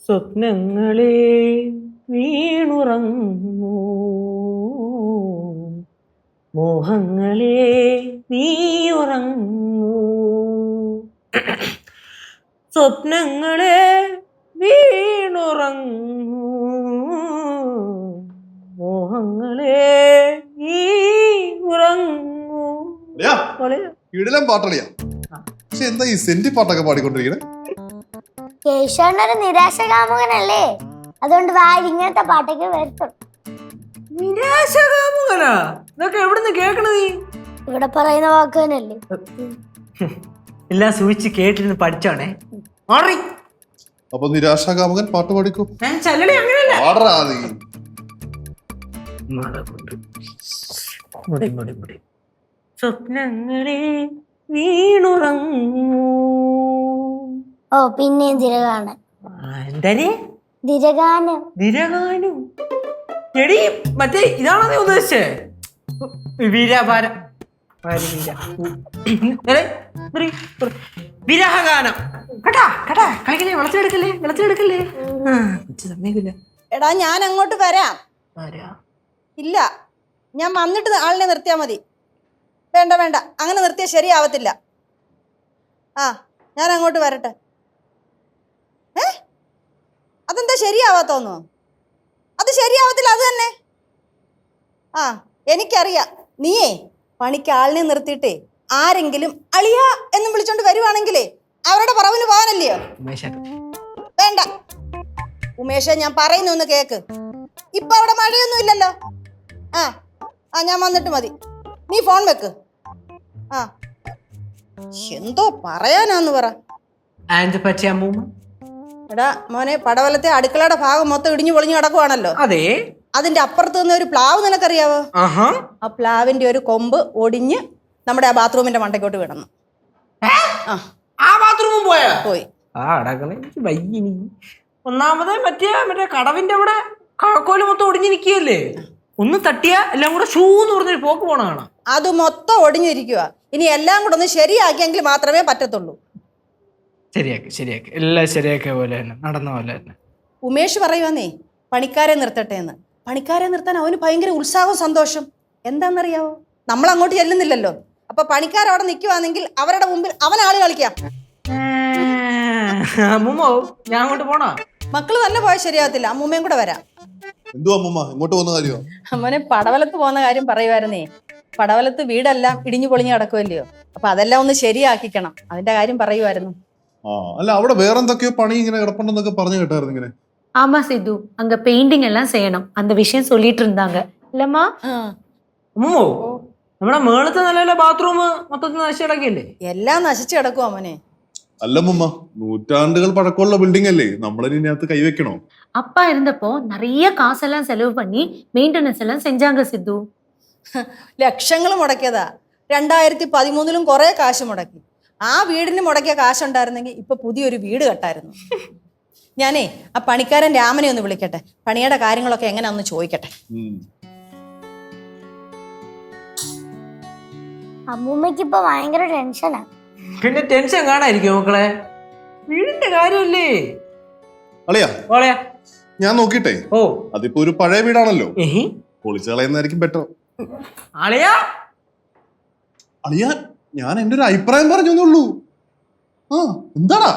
സ്വപ്നങ്ങളെ വീണുറങ്ങൂ മോഹങ്ങളെ നീയുറങ്ങൂ സ്വപ്നങ്ങളെ വീണുറങ്ങൂ മോഹങ്ങളെ നീ ഉറങ്ങൂ. ഇടലം പാട്ടളിയാ. പക്ഷെ എന്താ ഈ സെന്റി പാട്ടൊക്കെ പാടിക്കൊണ്ടിരിക്കണേ? കേശവനൊരു നിരാശകാമുകനല്ലേ, അതുകൊണ്ട് വായിൽ ഇങ്ങനത്തെ പാട്ടൊക്കെ വരുത്തും. നിരാശകാമുകനാ? ഇതൊക്കെ എവിടുന്ന് കേക്കണ നീ? ഇവിടെ പറയുന്ന വാക്ക് തന്നെയല്ലേ. എല്ലാം സൂക്ഷിച്ച് കേട്ടിരുന്ന് പഠിച്ചോണേ. അപ്പൊ നിരാശകാമുകൻ പാട്ട് പാടിക്കോ. അങ്ങനെയല്ല. സ്വപ്നങ്ങളെ വീണുറങ്ങൂ. ഓ പിന്നെയും തിരകാണ്. എന്താ ദിരഗാനം? എടി മറ്റേ ഇതാണോ നീ ഉദ്ദേശിച്ചേ? വീരഭാരം വിരഹഗാനം. കേട്ടാ കേട്ടാ കളിക്കല്ലേ, വെള്ളത്തിലെടുക്കല്ലേ. സമ്മതിക്കില്ല. എടാ ഞാൻ അങ്ങോട്ട് വരാം. ഇല്ല, ഞാൻ വന്നിട്ട് ആളിനെ നിർത്തിയാ മതി. വേണ്ട വേണ്ട, അങ്ങനെ നിർത്തിയാൽ ശരിയാവത്തില്ല. ആ ഞാൻ അങ്ങോട്ട് വരട്ടെ. അതെന്താ ശരിയാവാത്തോന്നോ? അത് ശരിയാവത്തില്ല, അത് തന്നെ. ആ എനിക്കറിയാം, നീയേ പണിക്ക് ആളിനെ നിർത്തിയിട്ടേ ആരെങ്കിലും അളിയ എന്നും വിളിച്ചോണ്ട് വരുവാണെങ്കിലേ അവരുടെ പറവിന് പോകാനല്ലയോ? വേണ്ട ഉമേഷ, ഞാൻ പറയുന്നൊന്ന് കേക്ക്. ഇപ്പൊ അവിടെ മഴയൊന്നും ഇല്ലല്ലോ. ആ ഞാൻ വന്നിട്ട് മതി, നീ ഫോൺ വെക്ക്. ആ എന്തോ പറയാനാന്ന് പറ. എടാ മോനെ, പടവലത്തെ അടുക്കളയുടെ ഭാഗം മൊത്തം ഇടിഞ്ഞു പൊളിഞ്ഞു കിടക്കുവാണല്ലോ. അതെ. അതിന്റെ അപ്പുറത്ത് നിന്ന് ഒരു പ്ലാവ് നിനക്കറിയാവോ? ആ പ്ലാവിന്റെ ഒരു കൊമ്പ് ഒടിഞ്ഞ് നമ്മുടെ ആ ബാത്റൂമിന്റെ മണ്ടയ്ക്കോട്ട് വിടണം. പോയി. ഒന്നാമത് മറ്റേ കടവിന്റെ അവിടെ കഴക്കോല് മൊത്തം ഒടിഞ്ഞു നിൽക്കുകയല്ലേ. ഒന്ന് തട്ടിയാ എല്ലാം കൂടെ ഷൂന്ന് പറഞ്ഞൊരു പോക്ക് പോണ കാണാം. അത് മൊത്തം ഒടിഞ്ഞിരിക്കുക. ഇനി എല്ലാം കൂടെ ഒന്ന് ശരിയാക്കിയെങ്കിൽ മാത്രമേ പറ്റത്തുള്ളൂ. ശരിയാക്കി എല്ലാം ശരിയാക്കിയ പോലെ തന്നെ, നടന്ന പോലെ തന്നെ. ഉമേഷ് പറയുവാന്നേ പണിക്കാരെ നിർത്തട്ടെ എന്ന്. പണിക്കാരെ നിർത്താൻ അവന് ഭയങ്കര ഉത്സാഹവും സന്തോഷം. എന്താണെന്നറിയാവോ? നമ്മൾ അങ്ങോട്ട് ചെല്ലുന്നില്ലല്ലോ. അപ്പൊ പണിക്കാരവിടെ നിൽക്കുവാണെങ്കിൽ അവരുടെ മുമ്പിൽ അവൻ ആള് കളിക്കാം. അമ്മൂമ്മോ, ഞാൻ അങ്ങോട്ട് പോണോ? മക്കള് തന്നെ പോയാൽ ശരിയാവത്തില്ല, അമ്മൂമ്മയും കൂടെ വരാം. ഇങ്ങോട്ട് പോകുന്ന കാര്യമോ? അമ്മനെ പടവലത്ത് പോകുന്ന കാര്യം പറയുമായിരുന്നേ. പടവലത്ത് വീടെല്ലാം ഇടിഞ്ഞു പൊളിഞ്ഞു കിടക്കുമല്ലയോ, അപ്പൊ അതെല്ലാം ഒന്ന് ശരിയാക്കിക്കണം, അതിന്റെ കാര്യം പറയുമായിരുന്നു. അല്ല, അവിടെ വേറെന്തൊക്കെയോ പണി ഇങ്ങനെ കിടപ്പുണ്ടെന്നൊക്കെ പറഞ്ഞു കേട്ടായിരുന്നു ഇങ്ങനെ. ஆமா சித்து, அங்க பெயிண்டிங் எல்லாம் செய்யணும், அந்த விஷயம் சொல்லிட்டு இருந்தாங்க இல்லம்மா? അമ്മൂമ്മോ, നമ്മുടെ മേളത്തെ നിലയിലെ ബാത്റൂം മൊത്തത്തിൽ നശിച്ചു കിടക്കില്ലേ? എല്ലാം നശിച്ചു കിടക്കും അമ്മനെ. അല്ലമ്മ, നൂറ്റാണ്ടുകൾ പഴക്കമുള്ള ബിൽഡിംഗ് അല്ലേ, നമ്മളിതിനകത്ത് കൈവെക്കണോ? அப்பா இருந்தப்போ நிறைய காசெல்லாம் செலவு பண்ணி மெயின்டெனன்ஸ் எல்லாம் செஞ்சாங்க சித்து. ലക്ഷങ്ങൾ മുടക്കിയതാ. 2013 കുറെ കാശ് മുടക്കി. ആ വീടിന് മുടക്കിയ കാശുണ്ടായിരുന്നെങ്കിൽ ഇപ്പൊ പുതിയൊരു വീട് കെട്ടായിരുന്നു. ഞാനേ ആ പണിക്കാരൻ രാമനെ ഒന്ന് വിളിക്കട്ടെ, പണിയുടെ കാര്യങ്ങളൊക്കെ എങ്ങനെയാന്ന് ചോദിക്കട്ടെ. അമ്മൂമ്മക്ക് ഇപ്പൊ ഭയങ്കര ടെൻഷനാ. പിന്നെ ടെൻഷൻ കാണാതിരിക്കും മക്കളെ, വീടിന്റെ കാര്യമല്ലേ. അളിയാ, ഞാൻ നോക്കിട്ടെ. അതിപ്പോ ഒരു പഴയ വീടാണല്ലോ, പൊളിച്ചു കളയുന്നതായിരിക്കും ബെറ്റർ. അളിയാ, ഞാൻ എന്റെ ഒരു അഭിപ്രായം പറഞ്ഞുള്ളൂ. എന്താടാ?